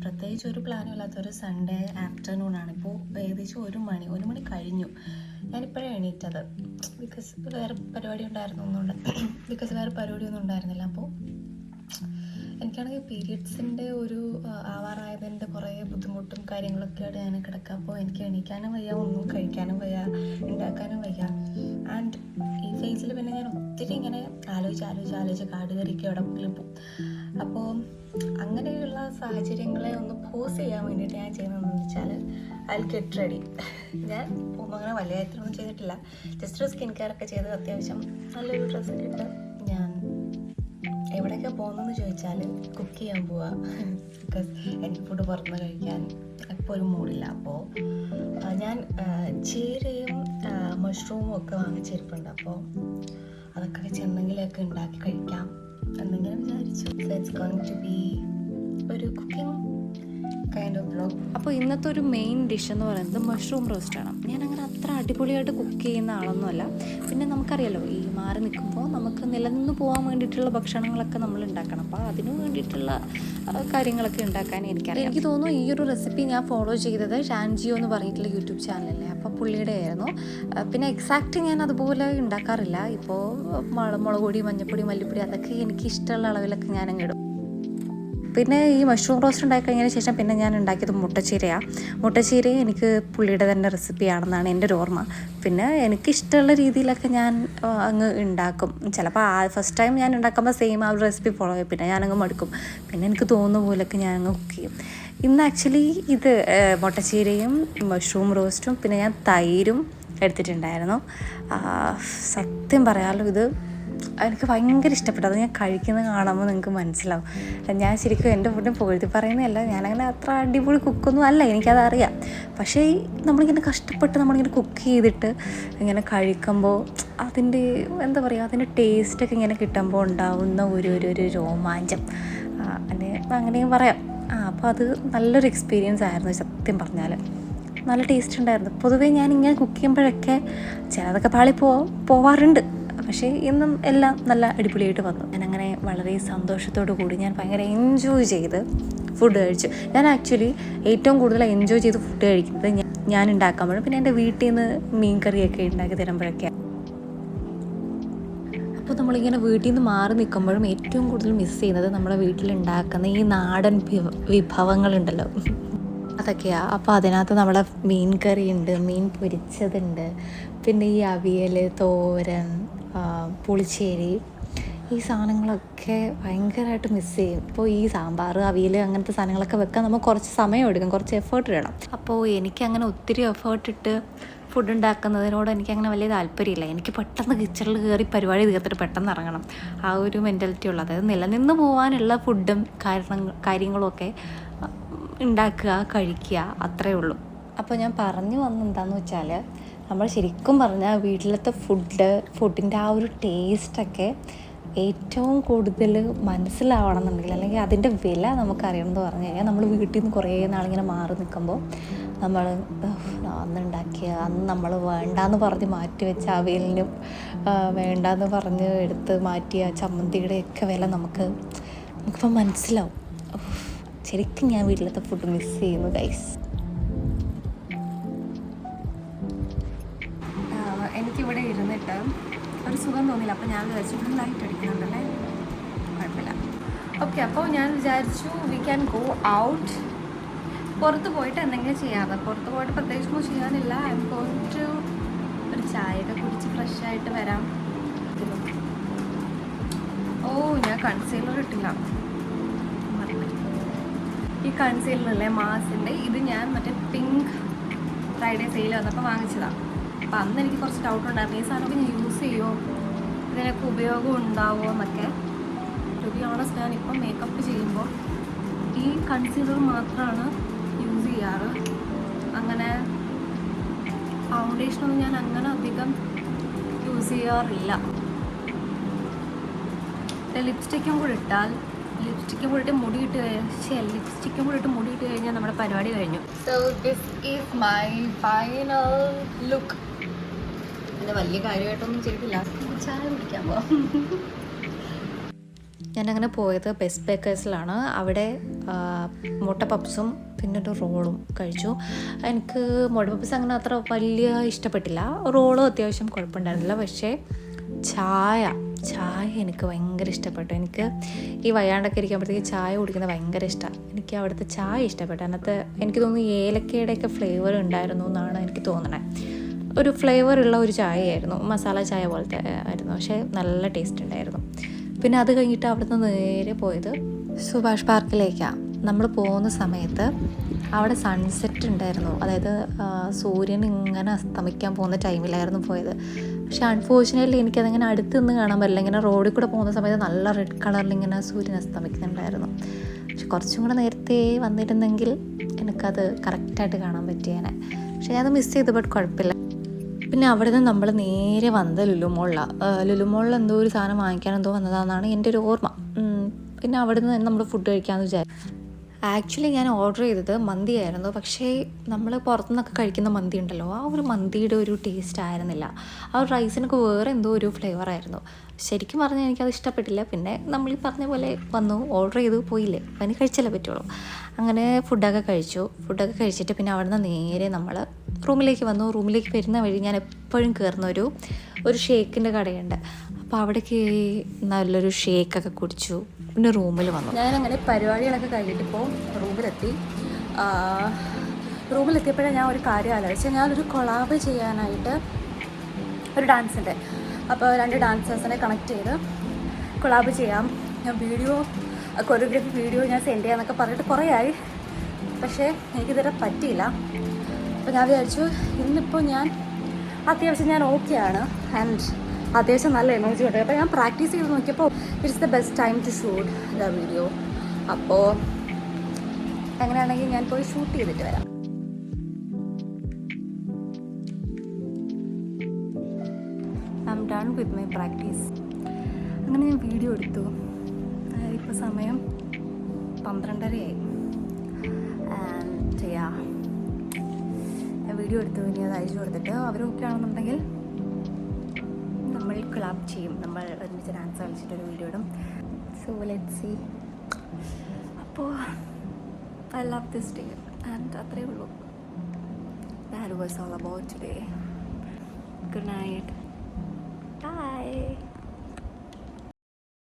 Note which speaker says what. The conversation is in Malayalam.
Speaker 1: പ്രത്യേകിച്ച് ഒരു പ്ലാനും ഇല്ലാത്തൊരു സൺഡേ ആഫ്റ്റർനൂണാണ്. ഇപ്പോൾ ഏകദേശം 1 മണി കഴിഞ്ഞു. ഞാനിപ്പോഴേ എണീറ്റത് ബിക്കോസ് വേറെ പരിപാടി ഒന്നും ഉണ്ടായിരുന്നില്ല. അപ്പോൾ എനിക്കാണെങ്കിൽ പീരിയഡ്സിൻ്റെ ഒരു ആവാറായതിൻ്റെ കുറേ ബുദ്ധിമുട്ടും കാര്യങ്ങളൊക്കെയാണ് ഞാൻ കിടക്കുക. അപ്പോൾ എനിക്ക് എണീക്കാനും വയ്യ, ഒന്നും കഴിക്കാനും വയ്യ, ഉണ്ടാക്കാനും വയ്യ. ആൻഡ് ഈ ഫേസിൽ പിന്നെ ഞാൻ ഒത്തിരി ഇങ്ങനെ ആലോചിച്ച് കാട് കയറിക്ക് എവിടെയെങ്കിലും പോകും. അപ്പോൾ അങ്ങനെയുള്ള സാഹചര്യങ്ങളെ ഒന്ന് പോസ് ചെയ്യാൻ വേണ്ടിയിട്ട് ഞാൻ ചെയ്യുന്നതെന്ന് വെച്ചാൽ ഐ ഗെറ്റ് റെഡി. ഞാൻ അങ്ങനെ വലിയ കാര്യത്തിലൊന്നും ചെയ്തിട്ടില്ല, ജസ്റ്റ് ഒരു സ്കിൻ കെയർ ഒക്കെ ചെയ്ത് അത്യാവശ്യം നല്ലൊരു ഡ്രസ്സൊക്കെ ഇട്ട് ഞാൻ എവിടെയൊക്കെ പോകുന്നതെന്ന് ചോദിച്ചാൽ കുക്ക് ചെയ്യാൻ പോവാ. ബിക്കോസ് എനിക്ക് ഫുഡ് പുറത്തുനിന്ന് കഴിക്കാൻ ഇപ്പോൾ ഒരു മൂഡില്ല. അപ്പോൾ ഞാൻ ചീരയും മഷ്റൂമും ഒക്കെ വാങ്ങിച്ചിരിപ്പുണ്ട്. അപ്പോൾ അതൊക്കെ വെച്ച് എന്തെങ്കിലുമൊക്കെ ഉണ്ടാക്കി കഴിക്കാം എന്തെങ്കിലും വിചാരിച്ചു. So it's going to be ഒരു കുക്കിംഗ് കൈൻഡ് ഓഫ് വ്ലോഗ്.
Speaker 2: അപ്പോൾ ഇന്നത്തെ ഒരു മെയിൻ ഡിഷ് എന്ന് പറയുന്നത് മഷ്റൂം റോസ്റ്റാണ്. ഞാനങ്ങനെ അത്ര അടിപൊളിയായിട്ട് കുക്ക് ചെയ്യുന്ന ആളൊന്നുമല്ല. പിന്നെ നമുക്കറിയാലോ, ഈ മാറി നിൽക്കുമ്പോൾ നമുക്ക് നിലനിന്ന് പോകാൻ വേണ്ടിയിട്ടുള്ള ഭക്ഷണങ്ങളൊക്കെ നമ്മൾ ഉണ്ടാക്കണം. അപ്പോൾ അതിന് വേണ്ടിയിട്ടുള്ള കാര്യങ്ങളൊക്കെ ഉണ്ടാക്കാൻ എനിക്കറിയാം. എനിക്ക് തോന്നുന്നു ഈ ഒരു റെസിപ്പി ഞാൻ ഫോളോ ചെയ്തത് ഷാൻജിയോ എന്ന് പറഞ്ഞിട്ടുള്ള യൂട്യൂബ് ചാനലല്ലേ, അപ്പോൾ പുള്ളിയുടെ ആയിരുന്നു. പിന്നെ എക്സാക്റ്റ് ഞാൻ അതുപോലെ ഉണ്ടാക്കാറില്ല. ഇപ്പോൾ മുളക് പൊടി, മഞ്ഞൾപ്പൊടി, മല്ലിപ്പൊടി അതൊക്കെ എനിക്ക് ഇഷ്ടമുള്ള അളവിലൊക്കെ ഞാനങ്ങ് ഇടും. പിന്നെ ഈ മഷ്റൂം റോസ്റ്റ് ഉണ്ടാക്കി കഴിഞ്ഞതിന് ശേഷം പിന്നെ ഞാൻ ഉണ്ടാക്കിയത് മുട്ടച്ചീരയും എനിക്ക് പുള്ളിയുടെ തന്നെ റെസിപ്പിയാണെന്നാണ് എൻ്റെ ഒരു ഓർമ്മ. പിന്നെ എനിക്കിഷ്ടമുള്ള രീതിയിലൊക്കെ ഞാൻ അങ്ങ് ഉണ്ടാക്കും. ചിലപ്പോൾ ഫസ്റ്റ് ടൈം ഞാൻ ഉണ്ടാക്കുമ്പോൾ സെയിം ആ ഒരു റെസിപ്പി ഫോളോ ചെയ്യും, പിന്നെ ഞാനങ്ങ് മടുക്കും. പിന്നെ എനിക്ക് തോന്നുന്ന പോലെയൊക്കെ ഞാനങ്ങ് കുക്ക് ചെയ്യും. ഇന്ന് ആക്ച്വലി ഇത് മുട്ടച്ചീരയും മഷ്റൂം റോസ്റ്റും പിന്നെ ഞാൻ തൈരും എടുത്തിട്ടുണ്ടായിരുന്നു. സത്യം പറയാമല്ലോ, ഇത് എനിക്ക് ഭയങ്കര ഇഷ്ടപ്പെട്ടു. അത് ഞാൻ കഴിക്കുന്നത് കാണുമ്പോൾ നിങ്ങൾക്ക് മനസ്സിലാവും. ഞാൻ ശരിക്കും എൻ്റെ ഫുഡിനെ പുകഴ്ത്തി പറയുന്നതല്ല, ഞാനങ്ങനെ അത്ര അടിപൊളി കുക്കൊന്നും അല്ല, എനിക്കതറിയാം. പക്ഷേ നമ്മളിങ്ങനെ കഷ്ടപ്പെട്ട് നമ്മളിങ്ങനെ കുക്ക് ചെയ്തിട്ട് ഇങ്ങനെ കഴിക്കുമ്പോൾ അതിൻ്റെ എന്താ പറയുക, അതിൻ്റെ ടേസ്റ്റൊക്കെ ഇങ്ങനെ കിട്ടുമ്പോൾ ഉണ്ടാവുന്ന ഒരു രോമാഞ്ചം അങ്ങനെയും പറയാം. അപ്പോൾ അത് നല്ലൊരു എക്സ്പീരിയൻസ് ആയിരുന്നു സത്യം പറഞ്ഞാൽ. നല്ല ടേസ്റ്റ് ഉണ്ടായിരുന്നു. പൊതുവേ ഞാൻ ഇങ്ങനെ കുക്ക് ചെയ്യുമ്പോഴൊക്കെ ചിലതൊക്കെ പോവാറുണ്ട്. പക്ഷേ ഇന്നും എല്ലാം നല്ല അടിപൊളിയായിട്ട് വന്നു. ഞാനങ്ങനെ വളരെ സന്തോഷത്തോടു കൂടി ഞാൻ ഭയങ്കര എൻജോയ് ചെയ്ത് ഫുഡ് കഴിച്ചു. ഞാൻ ആക്ച്വലി ഏറ്റവും കൂടുതൽ എൻജോയ് ചെയ്ത് ഫുഡ് കഴിക്കുന്നത് ഞാൻ ഉണ്ടാക്കുമ്പോഴും പിന്നെ എൻ്റെ വീട്ടിൽ നിന്ന് മീൻ കറിയൊക്കെ ഉണ്ടാക്കി തരുമ്പോഴൊക്കെ. അപ്പോൾ നമ്മളിങ്ങനെ വീട്ടിൽ നിന്ന് മാറി നിൽക്കുമ്പോഴും ഏറ്റവും കൂടുതൽ മിസ് ചെയ്യുന്നത് നമ്മുടെ വീട്ടിലുണ്ടാക്കുന്ന ഈ നാടൻ വിഭവങ്ങളുണ്ടല്ലോ, അതൊക്കെയാണ്. അപ്പോൾ അതിനകത്ത് നമ്മുടെ മീൻ കറിയുണ്ട്, മീൻ പൊരിച്ചതുണ്ട്, പിന്നെ ഈ അവിയൽ, തോരൻ, പുളിശ്ശേരി, ഈ സാധനങ്ങളൊക്കെ ഭയങ്കരമായിട്ട് മിസ് ചെയ്യും. ഇപ്പോൾ ഈ സാമ്പാർ, അവിയൽ അങ്ങനത്തെ സാധനങ്ങളൊക്കെ വെക്കാൻ നമുക്ക് കുറച്ച് സമയം എടുക്കും, കുറച്ച് എഫേർട്ട് ഇടണം. അപ്പോൾ എനിക്കങ്ങനെ ഒത്തിരി എഫേർട്ട് ഇട്ട് ഫുഡ് ഉണ്ടാക്കുന്നതിനോട് എനിക്കങ്ങനെ വലിയ താല്പര്യമില്ല. എനിക്ക് പെട്ടെന്ന് കിച്ചണിൽ കയറി പരിപാടി തീർത്തിട്ട് പെട്ടെന്ന് ഇറങ്ങണം, ആ ഒരു മെൻറ്റാലിറ്റി ഉള്ളത്. അതായത് നിലനിന്ന് പോകാനുള്ള ഫുഡും കാര്യങ്ങളുമൊക്കെ ഉണ്ടാക്കുക, കഴിക്കുക, അത്രയേ ഉള്ളൂ. അപ്പോൾ ഞാൻ പറഞ്ഞു വന്നെന്താണെന്ന് വെച്ചാൽ, നമ്മൾ ശരിക്കും പറഞ്ഞാൽ വീട്ടിലത്തെ ഫുഡിൻ്റെ ആ ഒരു ടേസ്റ്റൊക്കെ ഏറ്റവും കൂടുതൽ മനസ്സിലാവണം എന്നുണ്ടെങ്കിൽ, അല്ലെങ്കിൽ അതിൻ്റെ വില നമുക്കറിയണം എന്ന് പറഞ്ഞു കഴിഞ്ഞാൽ, നമ്മൾ വീട്ടിൽ നിന്ന് കുറേ നാളിങ്ങനെ മാറി നിൽക്കുമ്പോൾ നമ്മൾ അന്ന് നമ്മൾ വേണ്ടാന്ന് പറഞ്ഞ് മാറ്റി വെച്ച അവിയലിനും വേണ്ടാന്ന് പറഞ്ഞ് എടുത്ത് മാറ്റിയ ചമ്മന്തിയുടെയൊക്കെ വില നമുക്കിപ്പോൾ മനസ്സിലാവും. ശരിക്കും ഞാൻ വീട്ടിലത്തെ ഫുഡ് മിസ് ചെയ്യുന്നു ഗൈസ്. എനിക്കിവിടെ ഇരുന്നിട്ട് ഒരു സുഖം തോന്നില്ല. അപ്പോൾ ഞാൻ വിചാരിച്ചു ലൈറ്റ് അടിക്കുന്നുണ്ടല്ലേ, കുഴപ്പമില്ല. ഓക്കെ, അപ്പോൾ ഞാൻ വിചാരിച്ചു വി ക്യാൻ ഗോ ഔട്ട്. പുറത്ത് പോയിട്ട് എന്തെങ്കിലും ചെയ്യാതെ, പുറത്ത് പോയിട്ട് പ്രത്യേകിച്ചൊന്നും ചെയ്യാനില്ല. ഐ എം ഗോയിങ് ടു ഒരു ചായയൊക്കെ കുടിച്ച് ഫ്രഷായിട്ട് വരാം. ഓ, ഞാൻ കൺസീലർ ഇട്ടില്ല. ഈ കൺസീലറല്ലേ മാസിൻ്റെ, ഇത് ഞാൻ മറ്റേ പിങ്ക് ഫ്രൈഡേ സെയിൽ വന്നപ്പോൾ വാങ്ങിച്ചതാണ്. അപ്പോൾ അന്ന് എനിക്ക് കുറച്ച് ഡൗട്ട് ഉണ്ടായിരുന്നു, ഈ സാധനമൊക്കെ ഞാൻ യൂസ് ചെയ്യുമോ, ഇതിനൊക്കെ ഉപയോഗം ഉണ്ടാവുമോ എന്നൊക്കെ. ടു ബി ഓണസ്റ്റ്, ഞാനിപ്പം മേക്കപ്പ് ചെയ്യുമ്പോൾ ഈ കൺസീലർ മാത്രമാണ് യൂസ് ചെയ്യാറ്. അങ്ങനെ ഫൗണ്ടേഷനൊന്നും ഞാൻ അങ്ങനെ അധികം യൂസ് ചെയ്യാറില്ല. ലിപ്സ്റ്റിക്കും കൂടി ഇട്ട് മുടി ഇട്ട് കഴിഞ്ഞാൽ നമ്മുടെ പരിപാടി കഴിഞ്ഞു. So this is my final look. പിന്നെ വലിയ കാര്യമായിട്ടൊന്നും ചെയ്തില്ല, ചായ കുടിക്കാൻ പോവാം. ഞാനങ്ങനെ പോയത് ബെസ്റ്റ് ബേക്കേഴ്സിലാണ്. അവിടെ മുട്ട പപ്സും പിന്നെ ഒരു റോളും കഴിച്ചു. എനിക്ക് മുട്ട പപ്സ് അങ്ങനെ അത്ര വലിയ ഇഷ്ടപ്പെട്ടില്ല, റോളും അത്യാവശ്യം കുഴപ്പമുണ്ടായിരുന്നില്ല. പക്ഷേ ചായ എനിക്ക് ഭയങ്കര ഇഷ്ടപ്പെട്ടു. എനിക്ക് ഈ വയ്യാണ്ടൊക്കെ ഇരിക്കുമ്പോഴത്തേക്ക് ചായ കുടിക്കുന്നത് ഭയങ്കര ഇഷ്ടമാണ്. എനിക്ക് അവിടുത്തെ ചായ ഇഷ്ടപ്പെട്ടു. അതിനകത്ത് എനിക്ക് തോന്നുന്നു ഏലക്കയുടെയൊക്കെ ഫ്ലേവർ ഉണ്ടായിരുന്നു എന്നാണ് എനിക്ക് തോന്നണേ. ഒരു ഫ്ലേവറുള്ള ഒരു ചായയായിരുന്നു, മസാല ചായ പോലത്തെ ആയിരുന്നു. പക്ഷേ നല്ല ടേസ്റ്റ് ഉണ്ടായിരുന്നു. പിന്നെ അത് കഴിഞ്ഞിട്ട് അവിടുന്ന് നേരെ പോയത് സുഭാഷ് പാർക്കിലേക്കാണ്. നമ്മൾ പോകുന്ന സമയത്ത് അവിടെ സൺസെറ്റ് ഉണ്ടായിരുന്നു, അതായത് സൂര്യൻ ഇങ്ങനെ അസ്തമിക്കാൻ പോകുന്ന ടൈമിലായിരുന്നു പോയത്. പക്ഷെ അൺഫോർച്ചുനേറ്റ്ലി എനിക്കതങ്ങനെ അടുത്ത് നിന്ന് കാണാൻ പറ്റില്ല. ഇങ്ങനെ റോഡിൽ കൂടെ പോകുന്ന സമയത്ത് നല്ല റെഡ് കളറിൽ ഇങ്ങനെ സൂര്യൻ അസ്തമിക്കുന്നുണ്ടായിരുന്നു. പക്ഷെ കുറച്ചും കൂടെ നേരത്തെ വന്നിരുന്നെങ്കിൽ എനിക്കത് കറക്റ്റായിട്ട് കാണാൻ പറ്റിയേനെ. പക്ഷെ ഞാനത് മിസ് ചെയ്തു, ബട്ട് കുഴപ്പമില്ല. പിന്നെ അവിടെ നിന്ന് നമ്മൾ നേരെ വന്നത് ലുലുമോളിൽ എന്തോ ഒരു സാധനം വാങ്ങിക്കാൻ എന്തോ വന്നതാണെന്നാണ് എൻ്റെ ഒരു ഓർമ്മ. പിന്നെ അവിടെ നിന്ന് നമ്മൾ ഫുഡ് കഴിക്കാമെന്ന് വിചാരിച്ചു. ആക്ച്വലി ഞാൻ ഓർഡർ ചെയ്തത് മന്തിയായിരുന്നു. പക്ഷേ നമ്മൾ പുറത്തുനിന്നൊക്കെ കഴിക്കുന്ന മന്തി ഉണ്ടല്ലോ, ആ ഒരു മന്തിയുടെ ഒരു ടേസ്റ്റ് ആയിരുന്നില്ല. ആ ഒരു റൈസിനൊക്കെ വേറെ എന്തോ ഒരു ഫ്ലേവറായിരുന്നു. ശരിക്കും പറഞ്ഞാൽ എനിക്കത് ഇഷ്ടപ്പെട്ടില്ല. പിന്നെ നമ്മൾ ഈ പറഞ്ഞ പോലെ വന്നു, ഓർഡർ ചെയ്തു, പോയില്ലേ, അപ്പം അതിന് കഴിച്ചല്ലേ പറ്റുള്ളൂ. അങ്ങനെ ഫുഡൊക്കെ കഴിച്ചിട്ട് പിന്നെ അവിടെ നിന്ന് നേരെ നമ്മൾ റൂമിലേക്ക് വന്നു. റൂമിലേക്ക് വരുന്ന വഴി ഞാൻ എപ്പോഴും കയറുന്ന ഒരു ഷേക്കിൻ്റെ കടയുണ്ട്. അപ്പോൾ അവിടേക്ക് നല്ലൊരു ഷേക്കൊക്കെ കുടിച്ചു. പിന്നെ റൂമിൽ വന്നു. ഞാനങ്ങനെ പരിപാടികളൊക്കെ കഴിഞ്ഞിട്ടിപ്പോൾ റൂമിലെത്തിയപ്പോഴാണ് ഞാൻ ഒരു കാര്യം ആലോചിച്ചത്. ഞാനൊരു കൊളാബ് ചെയ്യാനായിട്ട് ഒരു ഡാൻസിൻ്റെ, അപ്പോൾ 2 ഡാൻസേഴ്സിനെ കണക്ട് ചെയ്ത് കൊളാബ് ചെയ്യാം, ഞാൻ കൊറിയോഗ്രാഫി വീഡിയോ ഞാൻ സെൻഡ് ചെയ്യാമെന്നൊക്കെ പറഞ്ഞിട്ട് കുറേ ആയി. പക്ഷേ എനിക്കിതുവരെ പറ്റിയില്ല. അപ്പോൾ ഞാൻ വിചാരിച്ചു ഇന്നിപ്പോൾ ഞാൻ അത്യാവശ്യം ഓക്കെയാണ് ആൻഡ് അത്യാവശ്യം നല്ല എനർജി ഉണ്ട്. അപ്പോൾ ഞാൻ പ്രാക്ടീസ് ചെയ്ത് നോക്കിയപ്പോൾ it's the best time to shoot the video. അപ്പോൾ അങ്ങനെയാണെങ്കിൽ ഞാൻ പോയി ഷൂട്ട് ചെയ്തിട്ട് വരാം. I am done with my practice. അങ്ങനെ ഞാൻ വീഡിയോ എടുത്തു. ഇപ്പോൾ സമയം 12:30 ആൻഡ് ഞാൻ വീഡിയോ എടുത്തു. ഇനി അത് അയച്ചു കൊടുത്തിട്ട് അവരൊക്കെ ആണെന്നുണ്ടെങ്കിൽ നമ്മൾ കൊളാബ് ചെയ്യും, നമ്മൾ ഒരുമിച്ച് ഡാൻസ് കളിച്ചിട്ടൊരു വീഡിയോ ഇടും. So let's see. അപ്പോൾ I love this day and അത്രയേ ഉള്ളൂ. That was all about today. Good night. By.